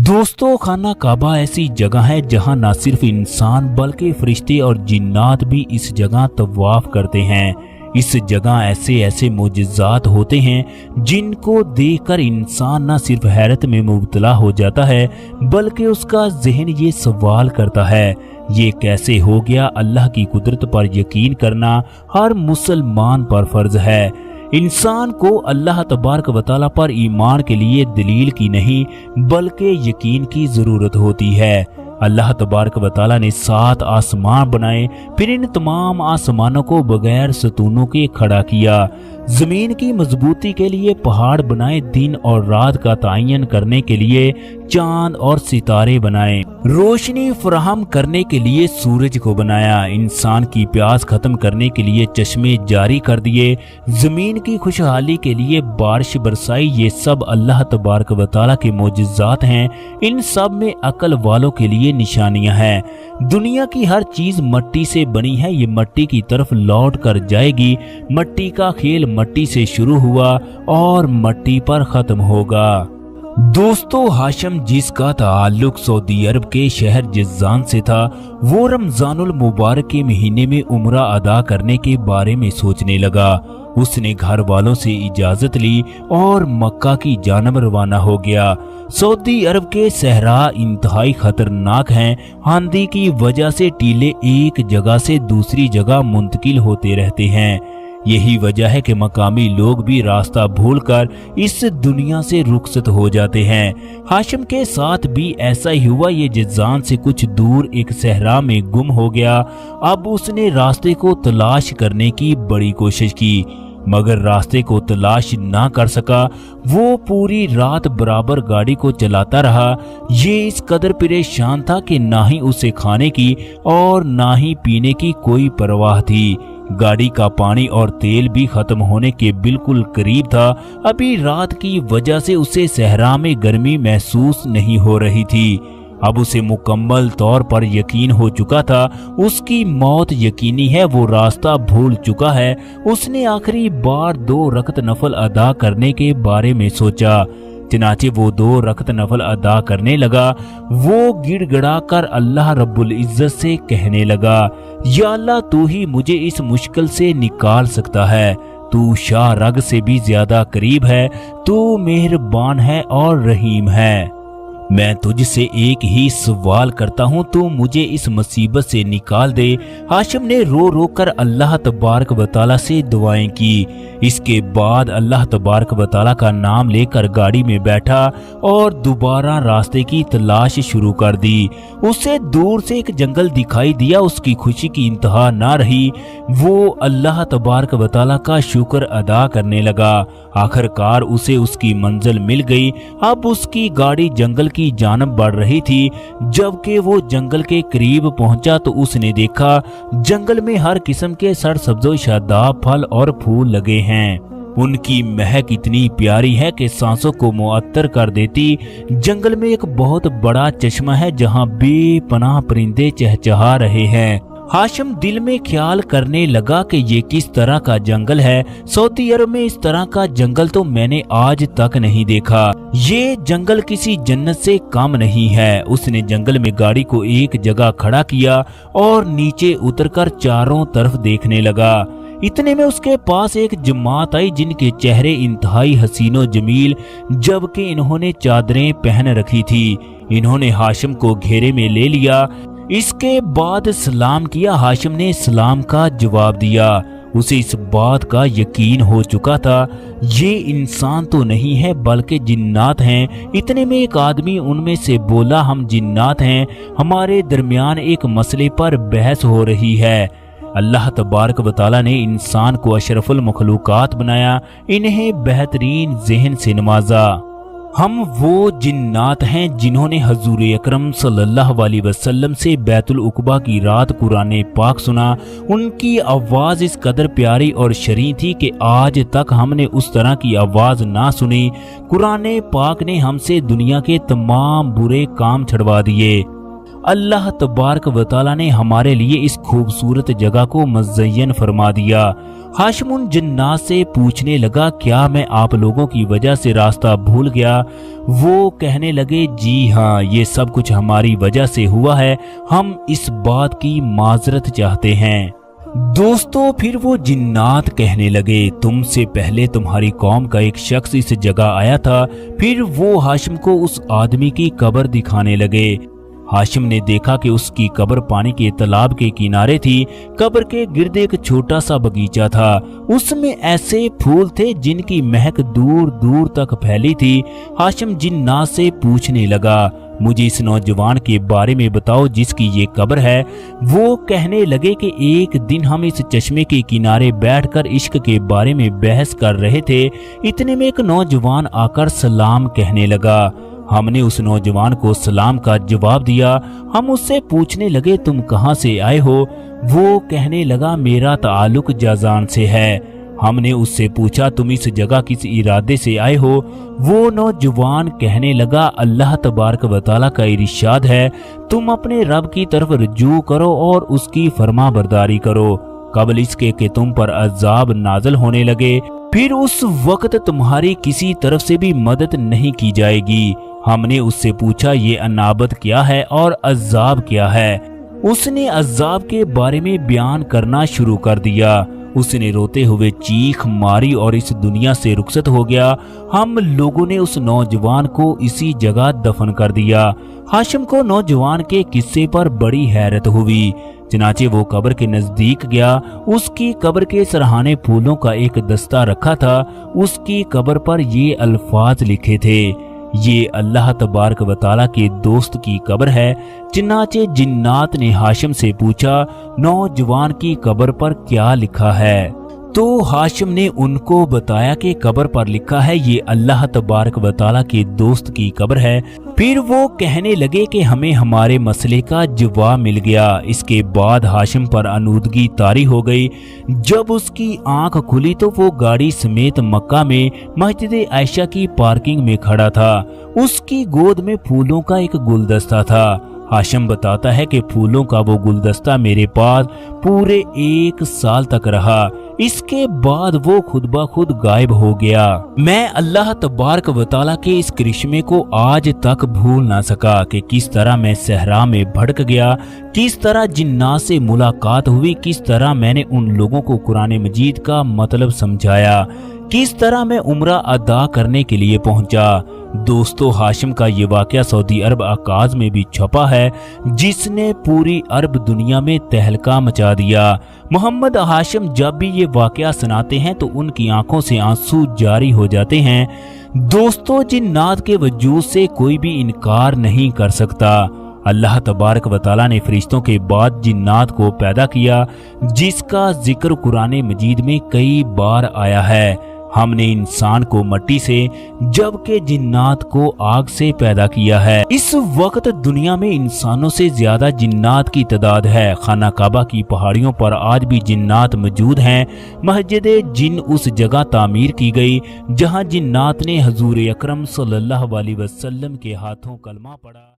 दोस्तों, खाना काबा ऐसी जगह है जहां न सिर्फ इंसान बल्कि फरिश्ते और जिन्नात भी इस जगह तवाफ करते हैं। इस जगह ऐसे ऐसे मोजिज़ात होते हैं जिनको देखकर इंसान न सिर्फ हैरत में मुब्तला हो जाता है बल्कि उसका ज़हन ये सवाल करता है, ये कैसे हो गया। अल्लाह की कुदरत पर यकीन करना हर मुसलमान पर फर्ज है। इंसान को अल्लाह तबारक व तआला पर ईमान के लिए दलील की नहीं बल्कि यकीन की ज़रूरत होती है। अल्लाह तबारक व तआला ने 7 आसमान बनाए, फिर इन तमाम आसमानों को बगैर सतूनों के खड़ा किया। जमीन की मजबूती के लिए पहाड़ बनाए, दिन और रात का तयन करने के लिए चांद और सितारे बनाए, रोशनी फराहम करने के लिए सूरज को बनाया, इंसान की प्यास खत्म करने के लिए चश्मे जारी कर दिए, जमीन की खुशहाली के लिए बारिश बरसाई। ये सब अल्लाह तबारक व तआला के मोजिज़ात हैं। इन सब में अकल वालों के लिए निशानियां हैं। दुनिया की हर चीज मट्टी से बनी है, ये मट्टी की तरफ लौट कर जाएगी। मट्टी का खेल मट्टी से शुरू हुआ और मट्टी पर खत्म होगा। दोस्तों, हाशिम जिसका ताल्लुक सऊदी अरब के शहर जिज़ान से था, वो रमजानुल मुबारक के महीने में उम्रा अदा करने के बारे में सोचने लगा। उसने घर वालों से इजाजत ली और मक्का की जानब रवाना हो गया। सऊदी अरब के सहरा इंतहाई खतरनाक हैं। आंधी की वजह से टीले एक जगह से दूसरी जगह मुंतकिल होते रहते हैं। यही वजह है कि मकामी लोग भी रास्ता भूलकर इस दुनिया से रुखसत हो जाते हैं। हाशिम के साथ भी ऐसा ही हुआ। ये जिज़ान से कुछ दूर एक सहरा में गुम हो गया। अब उसने रास्ते को तलाश करने की बड़ी कोशिश की मगर रास्ते को तलाश ना कर सका। वो पूरी रात बराबर गाड़ी को चलाता रहा। ये इस कदर परेशान था कि ना ही उसे खाने की और ना ही पीने की कोई परवाह थी। गाड़ी का पानी और तेल भी खत्म होने के बिल्कुल करीब था। अभी रात की वजह से उसे सहरा में गर्मी महसूस नहीं हो रही थी। अब उसे मुकम्मल तौर पर यकीन हो चुका था, उसकी मौत यकीनी है। वो रास्ता भूल चुका है। उसने आखिरी बार 2 रकत नफल अदा करने के बारे में सोचा। चनाचे वो 2 रकत नफल अदा करने लगा। वो गिड़गिड़ा कर अल्लाह रब्बुल इज्जत से कहने लगा, या अल्लाह, तू ही मुझे इस मुश्किल से निकाल सकता है। तू शाह रग से भी ज्यादा करीब है। तू मेहरबान है और रहीम है। मैं तुझसे एक ही सवाल करता हूँ, तू मुझे इस मुसीबत से निकाल दे। हाशिम ने रो रो कर अल्लाह तबारक व तआला से दुआएं की। इसके बाद अल्लाह तबारक व तआला का नाम लेकर गाड़ी में बैठा और दोबारा रास्ते की तलाश शुरू कर दी। उसे दूर से एक जंगल दिखाई दिया। उसकी खुशी की इंतहा ना रही। वो अल्लाह तबारक व तआला का शुक्र अदा करने लगा। आखिरकार उसे उसकी मंजिल मिल गई। अब उसकी गाड़ी जंगल की जानब बढ़ रही थी। जबकि वो जंगल के करीब पहुंचा तो उसने देखा जंगल में हर किस्म के सरसब्ज़ शादाब फल और फूल लगे हैं। उनकी महक इतनी प्यारी है कि सांसों को मुअत्तर कर देती। जंगल में एक बहुत बड़ा चश्मा है जहां बेपनाह परिंदे चहचहा रहे हैं। हाशिम दिल में ख्याल करने लगा कि ये किस तरह का जंगल है। सऊदी अरब में इस तरह का जंगल तो मैंने आज तक नहीं देखा। ये जंगल किसी जन्नत से कम नहीं है। उसने जंगल में गाड़ी को एक जगह खड़ा किया और नीचे उतरकर चारों तरफ देखने लगा। इतने में उसके पास एक जमात आई जिनके चेहरे इंतहाई हसीनो जमील, जबकि इन्होंने चादरें पहन रखी थी। इन्होंने हाशिम को घेरे में ले लिया। इसके बाद सलाम किया। हाशिम ने सलाम का जवाब दिया। उसे इस बात का यकीन हो चुका था, ये इंसान तो नहीं है बल्कि जिन्नात हैं। इतने में एक आदमी उनमें से बोला, हम जिन्नात हैं, हमारे दरमियान एक मसले पर बहस हो रही है। अल्लाह तबारक व तआला ने इंसान को अशरफुल मखलूकात बनाया, इन्हें बेहतरीन ज़हन से नवाजा। हम वो जिन्नात हैं जिन्होंने हजूर अकरम सल्लल्लाहु अलैहि वसल्लम से बैतुल उक़बा की रात कुरान पाक सुना। उनकी आवाज़ इस कदर प्यारी और शरीं थी कि आज तक हमने उस तरह की आवाज़ ना सुनी। कुरान पाक ने हमसे दुनिया के तमाम बुरे काम छुड़वा दिए। اللہ तबारक व तआला ने हमारे लिए इस खूबसूरत जगह को मुज़य्यन फरमा दिया। हाशिम उन जिन्नात से पूछने लगा, क्या मैं आप लोगों की वजह से रास्ता भूल गया? वो कहने लगे, जी हाँ, ये सब कुछ हमारी वजह से हुआ है, हम इस बात की माजरत चाहते हैं। दोस्तों, फिर वो जिन्नात कहने लगे, तुमसे पहले तुम्हारी कौम का एक शख्स इस जगह आया था। फिर वो हाशिम को उस आदमी की कब्र दिखाने लगे। हाशिम ने देखा कि उसकी कब्र पानी के तालाब के किनारे थी। कब्र के गिर्द एक छोटा सा बगीचा था। उसमें ऐसे फूल थे जिनकी महक दूर दूर तक फैली थी। हाशिम जिन्नात से पूछने लगा, मुझे इस नौजवान के बारे में बताओ जिसकी ये कब्र है। वो कहने लगे कि एक दिन हम इस चश्मे के किनारे बैठकर इश्क के बारे में बहस कर रहे थे। इतने में एक नौजवान आकर सलाम कहने लगा। हमने उस नौजवान को सलाम का जवाब दिया। हम उससे पूछने लगे, तुम कहाँ से आए हो? वो कहने लगा, मेरा ताल्लुक जाजान से है। हमने उससे पूछा, तुम इस जगह किस इरादे से आए हो? वो नौजवान कहने लगा, अल्लाह तबारक व तआला का इरशाद है, तुम अपने रब की तरफ रुजू करो और उसकी फरमा बरदारी करो कबल इसके कि तुम पर अजाब नाजल होने लगे, फिर उस वक्त तुम्हारी किसी तरफ से भी मदद नहीं की जाएगी। हमने उससे पूछा, ये अनाबत क्या है और अजाब क्या है? उसने अजाब के बारे में बयान करना शुरू कर दिया। उसने रोते हुए चीख मारी और इस दुनिया से रुखसत हो गया। हम लोगों ने उस नौजवान को इसी जगह दफन कर दिया। हाशिम को नौजवान के किस्से पर बड़ी हैरत हुई। चनाचे वो कब्र के नजदीक गया। उसकी कब्र के सरहाने फूलों का एक दस्ता रखा था। उसकी कब्र पर ये अल्फाज लिखे थे, ये अल्लाह तबारक व तआला के दोस्त की कब्र है। चनाचे जिन्नात ने हाशिम से पूछा, नौजवान की कब्र पर क्या लिखा है? तो हाशिम ने उनको बताया कि कब्र पर लिखा है, ये अल्लाह तबारक व तआला के दोस्त की कब्र है। फिर वो कहने लगे कि हमें हमारे मसले का जवाब मिल गया। इसके बाद हाशिम पर आलूदगी तारी हो गई। जब उसकी आंख खुली तो वो गाड़ी समेत मक्का में मस्जिद आयशा की पार्किंग में खड़ा था। उसकी गोद में फूलों का एक गुलदस्ता था। हाशिम बताता है कि फूलों का वो गुलदस्ता मेरे पास पूरे 1 साल तक रहा। इसके बाद वो खुद ब खुद गायब हो गया। मैं अल्लाह तबारक व तआला के इस करिश्मे को आज तक भूल ना सका कि किस तरह मैं सहरा में भड़क गया, किस तरह जिन्नात से मुलाकात हुई, किस तरह मैंने उन लोगों को कुरान मजीद का मतलब समझाया, किस तरह मैं उम्रा अदा करने के लिए पहुंचा। दोस्तों, हाशिम का ये वाकया सऊदी अरब आकाज में भी छपा है, जिसने पूरी अरब दुनिया में तहलका मचा दिया। मोहम्मद हाशिम जब भी ये वाकया सुनाते हैं तो उनकी आंखों से आंसू जारी हो जाते हैं। दोस्तों, जिन्नात के वजूद से कोई भी इनकार नहीं कर सकता। अल्लाह तबारक व तआला ने फरिश्तों के बाद जिन्नात को पैदा किया, जिसका जिक्र कुरान मजीद में कई बार आया है। हमने इंसान को मिट्टी से जबकि जिन्नात को आग से पैदा किया है। इस वक्त दुनिया में इंसानों से ज्यादा जिन्नात की तादाद है। खाना काबा की पहाड़ियों पर आज भी जिन्नात मौजूद हैं। मस्जिद जिन उस जगह तामीर की गई जहां जिन्नात ने हजूर अकरम सल्लल्लाहु अलैहि वसल्लम के हाथों कलमा पढ़ा।